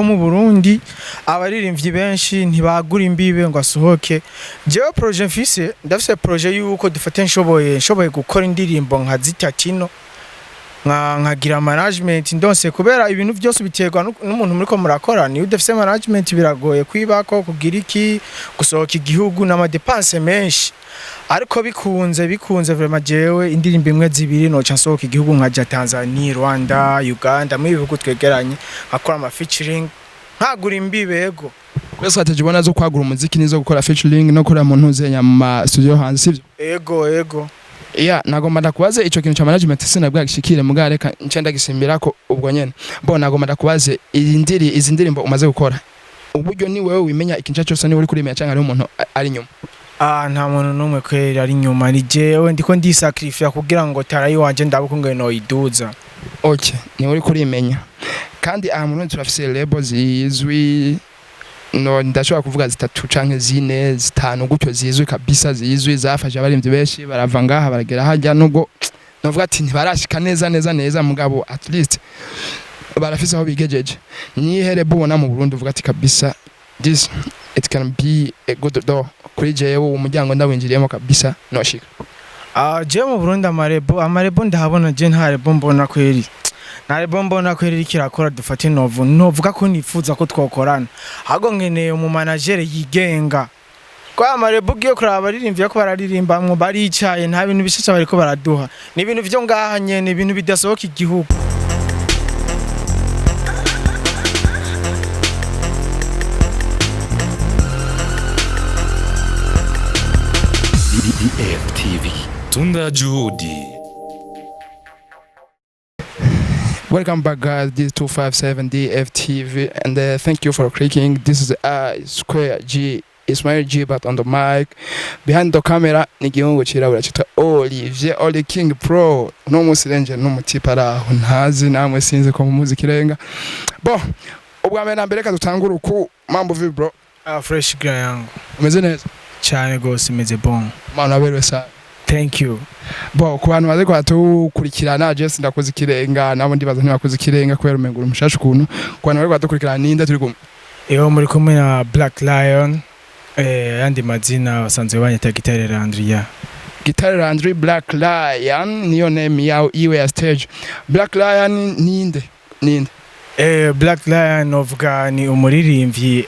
muburundi abaririmbyi benshi ntibagura imbibe ngo asohoke jewe projet mfise ndafise projet yuko dufate nshoboye gukora indirimbo nka zitatino nkagira management ndonse kubera ibintu byose biterwa n'umuntu muri ko murakora ni udafise management biragoye kwibako kugira iki gusohoka igihugu n'ama dépenses menshi ariko bikunze vraiment jewe indirimbo imwe zibiri no cansohoka igihugu nkaja Tanzania Rwanda Uganda mu bihugu twegeranye akora ama featuring nkagura imbibego kwese atajibona zo kwagura umuziki nizo gukora featuring no kora mu ntuzenya mu studio hanze sivyo ego nagomba ndakubaze ico kintu cha management sinabwa gishikire mugareka ncenda gisimbira ko ubwo nyene mbona nagomba ndakubaze izi ndirimbo umaze gukora uburyo ni wewe wimenya ikintu cyose ni uri kurimenya cyangwa ari umuntu ari nyuma nta muntu numwe kwera ari nyuma ni jewe ndiko ndisacrifice kugira ngo tarayi wanje ndabukunge no iduza ni uri kurimenya kandi aha muntu turafise label zizwi no ndashobora kuvuga zitatu canke zine zitanu gutyo zizwi kabisa zizwi zafasha abarimvyi benshi barava ngaha baragera hajya nubwo novuga ati ntibarashika neza mugabo at least barafise aho bigejeje nihere bubona mu Burundi uvuga ati kabisa this it can be a good door kuri jewe umuryango ndawinjiriyemo kabisa noshika je mu Burundi amarebo ndahabona je nta rebo mbona kweri nare mbona kweri kirakora dufate novuga ko nifuza ko twokorana hago nkeneye mu manager yigenga kwa amarebo giye kuraba baririmvye ko bararirimba mwo baricaye nta bintu bishasha bariko baraduha ni ibintu vyo ngaha nyene ibintu bidasohoka igihugu DFTV Tunda Juhudi. Welcome back guys, this is 257 DFTV and thank you for clicking. This is Square G, Ismail G but on the mic. Behind the camera ni gihungu cirabura citwa Olivier King Pro. No musirenje no mutipara ntazi namwe sinzi ko muziki renga. Bon, ubwa mbere nambere ka dutangura uku mambo vi bro. Fresh guy yangu. Umeze neza? Cyane gose meze bon. Mana aberwe sa. Thank you. Bo ku bantu baze kwatukurikirana Jesse ndakoze ikirenga nabo ndibaza ntibakoze ikirenga kubera umengura umushasha kuntu ku bantu bari kwatukurikirana ninde turi kumwe muri kumwe na Black Lion andi mazina basanzwe banyita Guitar Landry Black Lion niyo name yawe iwe ya stage Black Lion ninde Black Lion ovuga ni umuririmbyi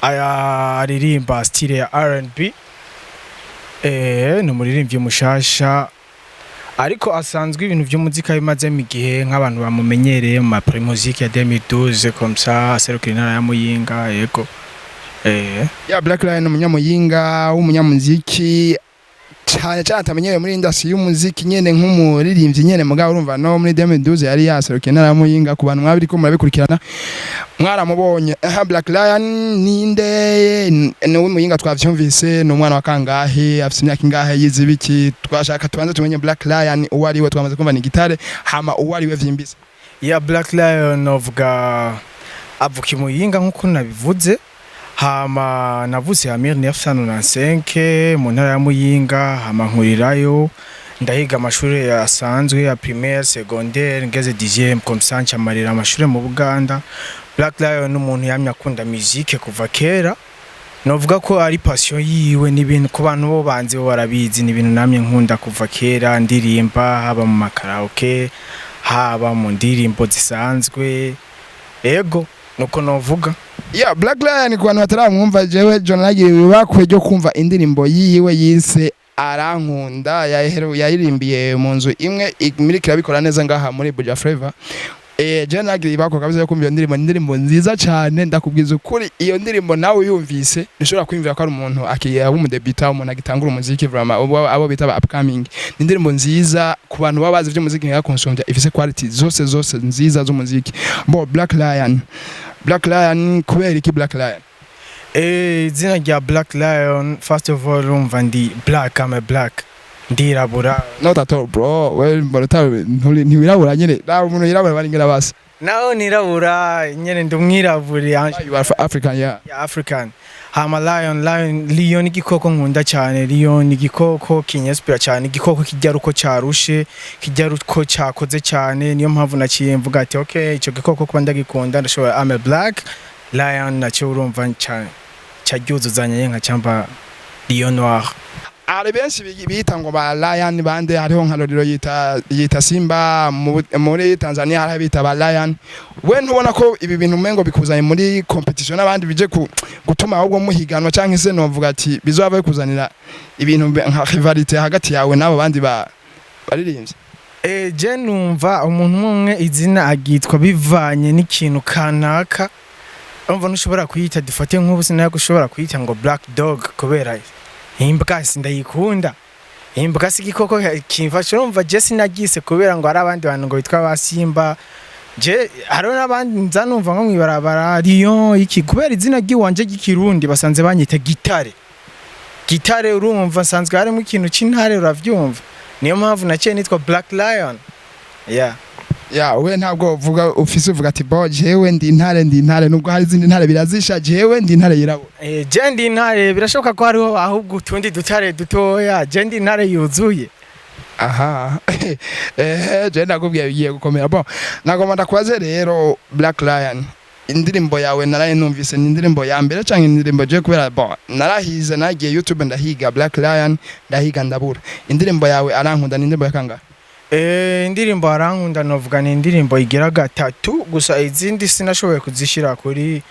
aririmba style ya R&B numuririmbyi mushasha ariko asanzwe ibintu by'umuzika bimaze mu gihe nk'abantu bamumenyereye mu pre musique ya 2012 comme ça serukira ya Muyinga yego Black Lion umunyamuyinga w'umunyamuziki cyane atamenyereye muri industry y'umuziki nyene nk'umuririmbyi nyene mugabo urumva no muri 2012 yari yaserukira ya Muyinga ku bantu mwabiri ko murabikurikirana mwaramubonye Black Lion ninde no Muyinga twavyumvise no mwana wa kangahe afite imyaka ingahe yizibiki twashaka tubanze tumenye Black Lion uwari we twamaze kumva ni gitare hama uwari we vyimbise Black Lion ovuga avuki Muyinga nkuko nabivuze hama navuze Amir 1995 mu ntara ya Muyinga hama nkurirayo ndahiga amashuri asanzwe ya primaire secondaire ngeze 10e comme ça ncamarira amashuri mu Buganda Black Lion n'umuntu yamya akunda musique kuva kera novuga ko ari passion yiwe n'ibintu ku bantu bo banze bo barabizi n'ibintu namye nkunda kuva kera ndirimba haba mu makaraoke haba mu ndirimbo zisanzwe ego nuko novuga Black Lion ku bantu bataramwumva jewe John Nagiye bakwejo kumva indirimbo yiwe yise arankunda yayirimbiye mu nzu imwe muri kirabikora neza ngaha muri Buja Flavor John Nagiye bako kabisa kumva iyo indirimbo nziza cyane ndakubwiza ukuri iyo ndirimbo nawe yumvise nishobora kwimvira ko ari umuntu akiya w'umudebita umuntu agitangura umuziki vraiment abo bita upcoming indirimbo nziza ku bantu babazi by'umuziki nka consumption ifise quality zose nziza z'umuziki Black Lion kubera iki Black Lion izina rya Black Lion first of all umva ndi black I'm a black ndirabura not at all bro well but ntiwirabura nyene nawe umuntu yirabura bari ngira basa naho nirabura nyene ndumwirabure You are African, yeah. ya African. Hama lion igikoko nkunda cyane. Lion igikoko kinyespira cyane, igikoko kijya ruko cyarushe, kijya ruko cyakoze cyane. Niyo mpamvu naciye mvuga ati okay, ico gikoko kuba ndagikunda ndashobora I'm a black lion nacyo urumva cyane cyaryuzuzanye nka cyamba lion noir. Ari benshi bita ngo ba lion bande hariho nka Loriro yita Simba muri Tanzania hari bita ba lion. We ntubona ko ibi bintu mengo bikuzanye muri competition n'abandi bije gutuma ahubwo muhiganwa canke se novuga ati bizova bikuzanira ibintu nka rivalite hagati yawe n'abo bandi baririmbye? Je numva umuntu umwe izina agitwa bivanye n'ikintu kanaka. Umva ntushobora kuyita dufate nk'ubu sinayo gushobora kuyita ngo black dog kubera imbwa sindayikunda. Imbwa sigikoko kimfasha urumva je sinagise kubera ngo ari abandi bantu ngo bitwa basimba. Je haro n'abandi nzanumva nko mwibarabara lion iki kubera izina giwanje gikirundi basanze banyita gitare. Gitare urumva sanzwe harimo ikintu c'intare uravyumva. Niyo mpamvu naciye nitwa black lion. Yeah. Ya we ntabwo uvuga ufise uvuga ati bo jewe ndi intare nubwo hari izindi ntare birazisha jewe ndi intare yirabura. Je ndi intare birashoboka ko hariho ahubwo utundi dutare dutoya. Je ndi intare yuzuye. Aha. Je ndakubwiye bigiye gukomera. Bon nagomba ndakubaze rero Black Lion indirimbo yawe naraye numvise ni indirimbo ya mbere canke indirimbo je kubera bon narahize nagiye YouTube ndahiga Black Lion ndahiga ndabura. Indirimbo yawe arankunda ni indirimbo yakanga? Indirimbo arankunda novuga ni indirimbo igera gatatu gusa izindi sinashoboye kuzishira kuri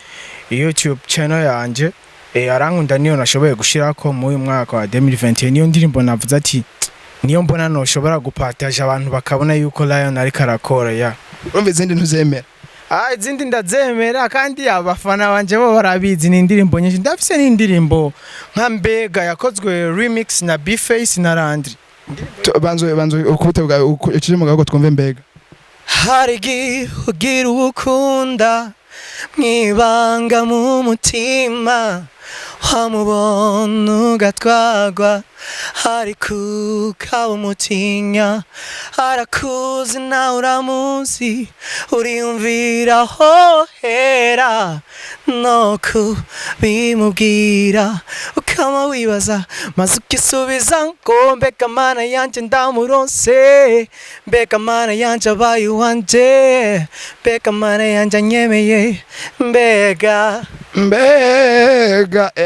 YouTube channel yanje. Arankunda niyo nashoboye gushirako mu uyu mwaka wa 2020. Niyo ndirimbo navuze ati niyo mbona no shobora gupartage abantu bakabona yuko Lion ari karakora ya. Urumva izindi ntuzemera? Izindi ndazemera kandi abafana banje bo barabizi ni indirimbo nyinshi. Ndafise ni indirimbo nka Mbega yakozwe remix na B-Face na Landry. Banzo ukubutebwa ukiri mu gago twumve Mbega. Harigi ugira ukunda mwibanga mu mutima wamubona ugatwagwa hari kukaba umutinya arakuzi nawe uramuzi uriyumvira hohera no kubimubwira ukama wibaza maze ukisubiza ngo mbega mana yanje ndamuronse mbega mana yanje abaye uwanje mbega mana yanje anyemeye mbega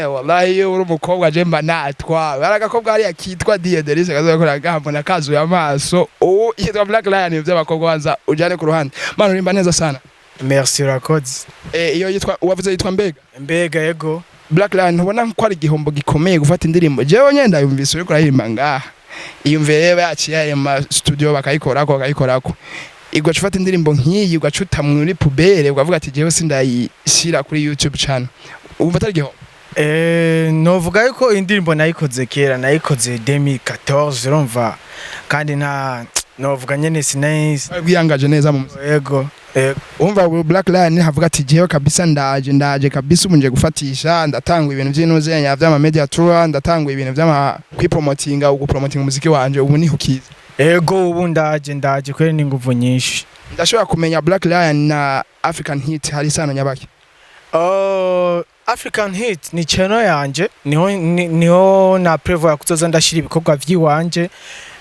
wallahi uri umukobwa je mba natwa baragakobwa ari akitwa Diederise kazokora gambo nakazuye amaso yitwa Black Lion ivyo abakobwa banza ujane ku ruhande mano rimba neza sana. Merci Rakods. Iyo yitwa wavuze yitwa Mbega yego. Black Lion ubona ko ari igihombo gikomeye gufata indirimbo jewe nyenda yumvise uri kurahimba ngaha iyumvire baciye mu studio bakayikorako igwa cufata indirimbo nkiyi ugacuta muri pubere ukavuga ati jewe sindayishira kuri YouTube channel umva tarigihombo? Novuga yuko indirimbo nayikoze kera nayikoze 2014 urumva kandi novuga nyene sinayise bwiyangaje neza mu yego. Umva Black Lion havuga ati jewe kabisa ndaje kabisa umunje gufatisha ndatanga ibintu by'inoze nya vy'ama media tour ndatanga ibintu vy'ama kwipromotinga ugupromotinga umuziki wanje ubu ni hukiza. Ego ubu ndaje kwere ni nguvu nyinshi. Ndashobora kumenya Black Lion na African Hit hari sano nyabaki? African Hit ni channel yanje niho na prevoya kuzoza ndashira ibikorwa vyiwanje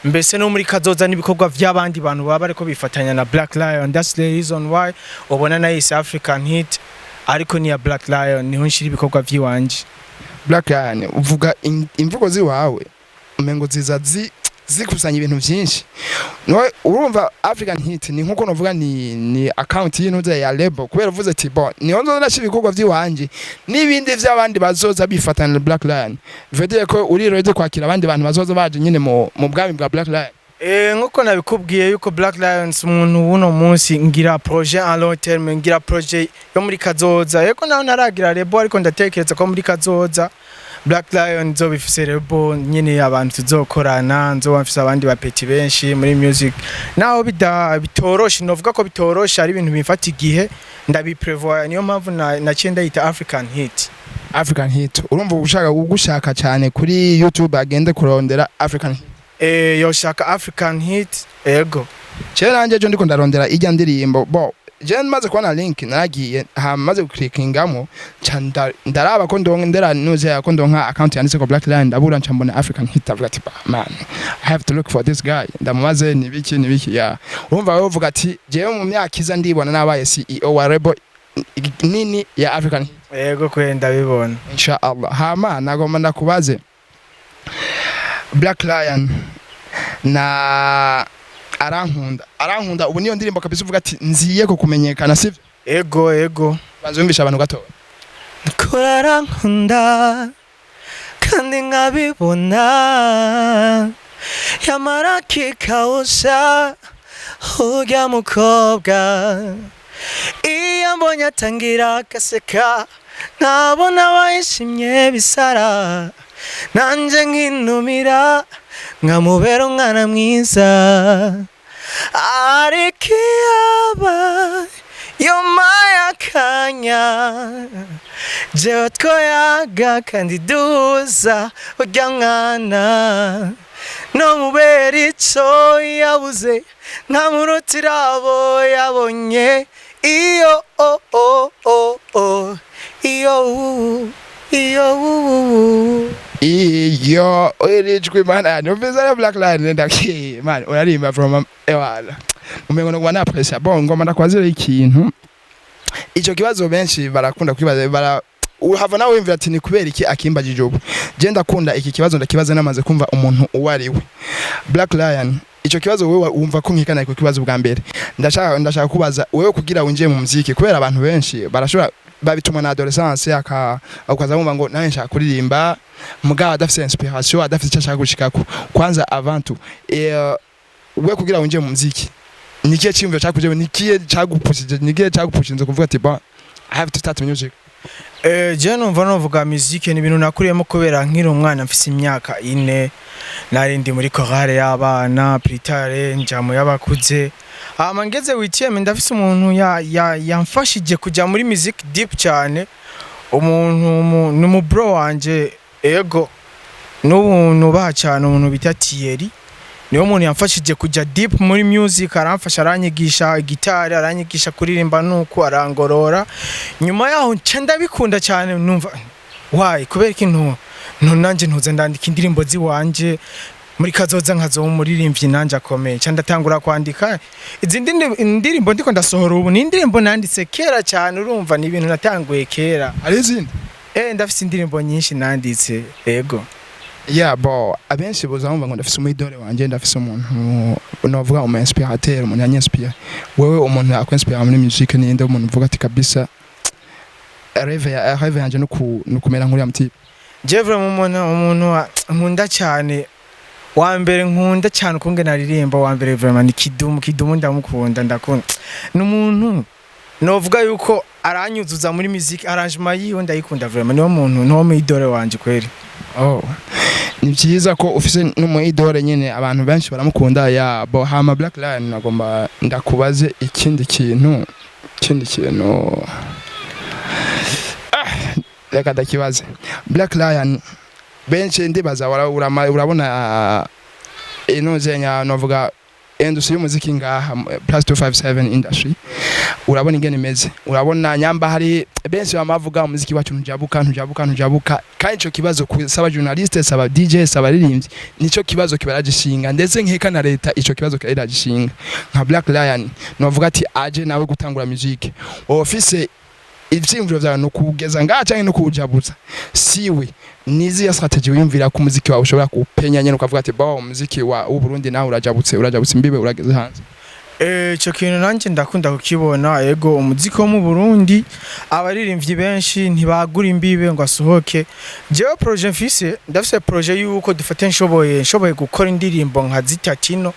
mbese no muri kazoza n'ibikorwa vy'abandi bantu baba ariko bifatanya na Black Lion. That's the reason why ubona na is African Hit ariko ni ya Black Lion niho nshira ibikorwa vyiwanje. Black Lion uvuga imvugo ziwawe umengo ziza zikusanya ibintu byinshi. Urumva African Hit ni nkuko novuga ni account y'intuze ya Lebel kubera uvuze ati bon niho nzoza ndashira ibikorwa vyiwanje n'ibindi vy'abandi bazoza bifatana na Black Lion. Vedeye ko uri ready kwakira abandi bantu bazoza baje nyine mu bwami bwa Black Lion. Nkuko nabikubwiye yuko Black Lions umuntu wuno munsi ngira projet à long terme ngira projet yo muri kazoza yeko naho naragira Lebel ariko ndatekereza ko muri kazoza Black Lion zo bifise Lebel nyene abantu tuzokorana nzo bafise abandi bapeti benshi muri music naho bitoroshe novuga ko bitoroshe ari ibintu bimfata igihe ndabiprevoya niyo mpamvu naciye ndayita African Hit. Urumva ugushaka cyane kuri YouTube agende kurondera African Hit. Yoshaka African Hit ego. Cyera nanje jo ndiko ndarondera ijya ndirimbo bo je maze kubona link naragiye maze guclickingamo ndaraba ko ndera nuze ko ndonka account yanditse ko Black Lion ndabura ncambona African hit avuga ati man I have to look for this guy ndamubaze nibiki ya urumva wewe uvuga ati jewe mu myaka iza ndibona nabaye CEO wa Lebel nini ya African hit. Yego kwenda bibona Inshallah hama nagomba ndakubaze Black Lion na arankunda ubu niyo ndirimbo kabisa uvuga ati nziye ko kumenyekana sivyo? Ego banzumvisha abantu gato ko arankunda kandi nkabibona yamara kikawusha ujya mukobwa iyo mbonye atangira agaseka nkabona bayishimye bisara nanje nkinumira nkamubera umwana mwiza ariko iyaba yomaye akanya jewe twoyaga kandi duhuza urya mwana no mubera ico yabuze nkamurutira abo yabonye iyo iyo irijwe mana numvise na Black Lion ndaki man urarimba from ewala umengo no kubana pressure bon ngoma ndakwazira ikintu ico kibazo benshi barakunda kwibaza uhava nawe wimvira ati ni kubera iki akimba jijobu je ndakunda iki kibazo ndakibaza namaze kumva umuntu uwariwe Black Lion ico kibazo wewe wumva ko nkikana iko kibazo bwa mbere ndashaka kubaza wewe kugira winjiye mu muziki kubera abantu benshi barashobora babituma na adolescence akaza bumva ngo nawe nshaka kuririmba mugabo adafite inspiration adafite icyo ashaka gushikako kwanza avantu wewe kugira winjiye mu muziki nikiye cyumva cyakuje nikiye cyagupushije kuvuga ati ba I have to start music. Je numva novuga musique ni ibintu nakuriyemo kubera nkiri umwana mfise imyaka 4 nari ndi muri chorale y'abana pritare njamo y'abakuze ngeze witiyeme ndafise umuntu yamfashije kujya muri music deep cyane umuntu numu bro wanje ego n'ubuntu bacana umuntu bita Thierry niyo muntu yamfashije kujya deep muri music aramfasha aranyigisha gitari aranyigisha kuririmba nuko arangorora nyuma yaho ndabikunda cyane numva why kubera ikintu nanje ntuze ndandika indirimbo ziwanje muri kazoza nkazo umuririmbyi nanje akomeye ndatangura kwandika izindi indirimbo ndiko ndasohora ubu ni indirimbo nanditse kera cyane urumva ni ibintu natanguye kera ari izindi ndafise indirimbo nyinshi nanditse ego yeah bo abenshi bozamva ngo ndafise umidore wanje ndafise umuntu novuga umu inspirateur umuntu yanyispire wewe umuntu akwenspire muri music ni inde umuntu uvuga ati kabisa reve yanje no kumera nkuri amtipe Jevre umuntu nkunda cyane wa mbere nkunda cyane kunge naririmba wa mbere vraiment ni kidumu ndamukunda ndakunda n'umuntu novuga yuko aranyuzuza muri music arrangement yiwe ndayikunda vraiment niwo muntu no mu idore wanje kweri ni byiza ko ufise n'umu idore nyene abantu benshi baramukunda ya bo hama Black Lion nagomba ndakubaze ikindi kintu reka ndakibaze Black Lion benshi ndibaza urabona inozenya novuga industry y'umuziki ngaha plus 257 industry urabona ingene imeze urabona nyamba hari benshi bamavuga umuziki wacu ntujabuka kandi ico kibazo kusaba journaliste saba DJ saba baririmb nico kibazo kibaragishinga ndetse nkeka na leta ico kibazo kiragishinga nka Black Lion novuga ati aje nawe gutangura music office ivyimviro vya no kugeza ngaha cyane no kujabuza siwe nizi ya strategy uyumvira ku muziki wawe ushobora kupenya nyene ukavuga ati ba umuziki wa Burundi nawe urajabutse imbibe urageze hanze ico kintu nanje ndakunda kukibona yego umuziki wo mu Burundi abaririmbyi benshi ntibagura imbibe ngo asohoke jewe projet mfise ndafise projet yuko dufate nshoboye gukora indirimbo nka zitatino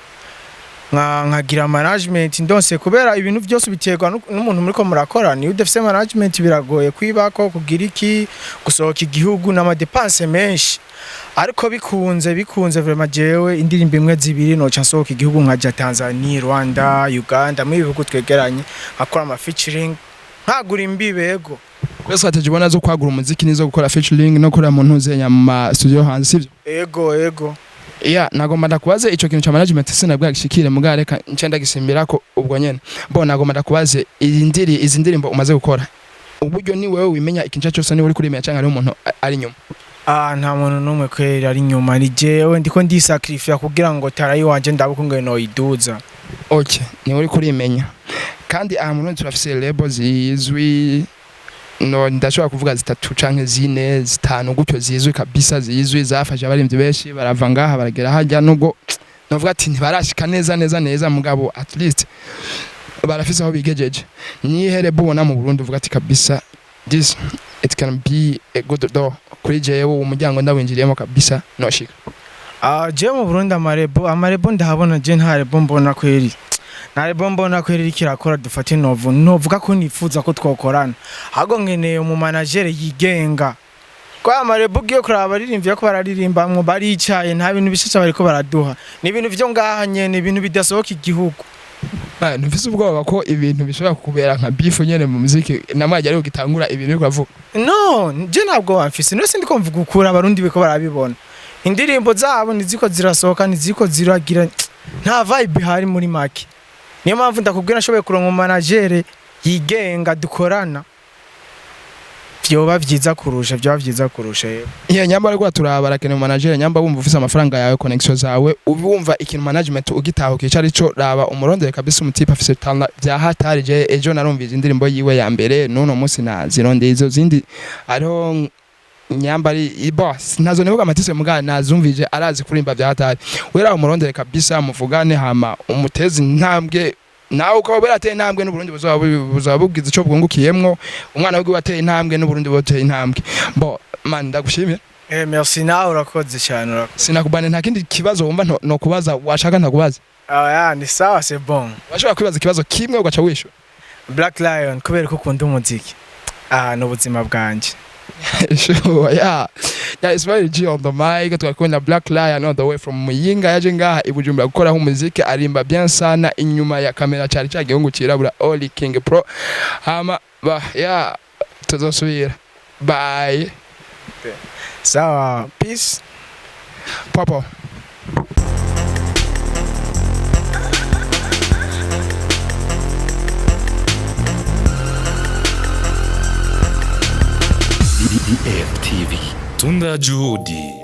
nkagira management ndose kubera ibintu byose biterwa n'umuntu muri ko murakora ni udafise management biragoye kwibako kugira iki gusohoka igihugu n'ama dépenses menshi ariko bikunze vraiment jewe indirimbo imwe zibiri no cyasohoka igihugu nkaja Tanzania Rwanda Uganda mu bihugu twegeranye akora ama featuring nkagura imbibego kwese strategy bona zo kwagura umuziki nizo gukora featuring no kora muntu uzenya mu studio hanze sivyo ego Yeah, nagomba ndakubaze ico kintu cha management sinabwa gishikire mugare reka ncenda gisimbira ko ubwo nyene. Bo nagomba ndakubaze izi ndirimbo umaze gukora. Uburyo ni wewe wimenya ikintu cyose ni uri kurimenya cyangwa ari umuntu ari nyuma. Nta muntu numwe kwera ari nyuma ni jewe ndiko ndisacrifice kugira ngo tarayi wanje ndabukunge no iduza. Okay, ni uri kurimenya. Kandi aha muntu turafise label zizwi no ndashobora kuvuga zitatu canke zine zitanu gutyo zizwi kabisa zizwi zafasha abarimvyi benshi barava ngaha baragera hajya nubwo novuga ati ntibarashika neza mugabo at least barafise aho bigejeje ni herebo ubona mu Burundi uvuga ati kabisa this it can be a good door kuri jewe umuryango ndawinjiriyemo kabisa noshika. Je mu Burundi amarebo ndahabona je nta rebo mbona kweri. Nare bombo na kweri kirakora dufate novuga ko nifuza ko twokorana. Hago nkeneye mu manager yigenga. Kwa amarebo giye kuraba baririmvye ko bararirimba baricaye nta bintu bishica bariko baraduha. Ni ibintu vyo ngaha nyene ibintu bidasohoka igihugu. Ntufise ubwoba ko ibintu bishobora kukubera nka beef nyene mu muziki namajya ari gitangura ibintu biko bavuga. No, je ntabwo wamfise. No sindi ko mvuga ukura abarundi biko barabibona. Indirimbo zabo niziko zirasohoka niziko ziragira nta vibe hari muri make. Niyo mpamvu ndakubwira nashoboye kuronka manager yigenga dukorana. Vyoba vyiza kurusha yewe. Iya nyamba ariko turabarakeneye manager nyamba bumva ufise amafaranga yawe connection zawe ubumva ikintu management ugitaho kicari cyo raba umurondere kabisa umutipe afise talent bya hatari je ejo narumvije indirimbo yiwe ya mbere nuno munsi nazirondeye izo zindi ariho nyambari boss nazo nivuga amatise mugana nazumvije arazi kurimba bya hatari wera umurondere kabisa muvugane hama umutezi ntambwe nawe uko berateye intambwe n'Uburundi buzabubwiza ico bwungukiyemwo umwana w'ugwe wateye intambwe n'Uburundi boteye intambwe bo man ndagushimira. Merci nawe urakoze cyane sinakubane nta kindi kibazo wumva no kubaza washaka ntakubaza. Ni sawa c'est bon. Washobora kwibaza ikibazo kimwe ugaca wisho. Black Lion kubera ko ukunda umuziki n'ubuzima bwanje. Sure, yeah, it's very G on the mic. Tukakunda Black Lion all the way from Muyinga yaje ngaha ibujumbura gukora umuziki arimba bien sana inyuma ya kamera cyari cyagihungu kirabura Oli King Pro yeah tuzosubira bye. Sawa, peace papa. DDF TV Tunda Juhudi.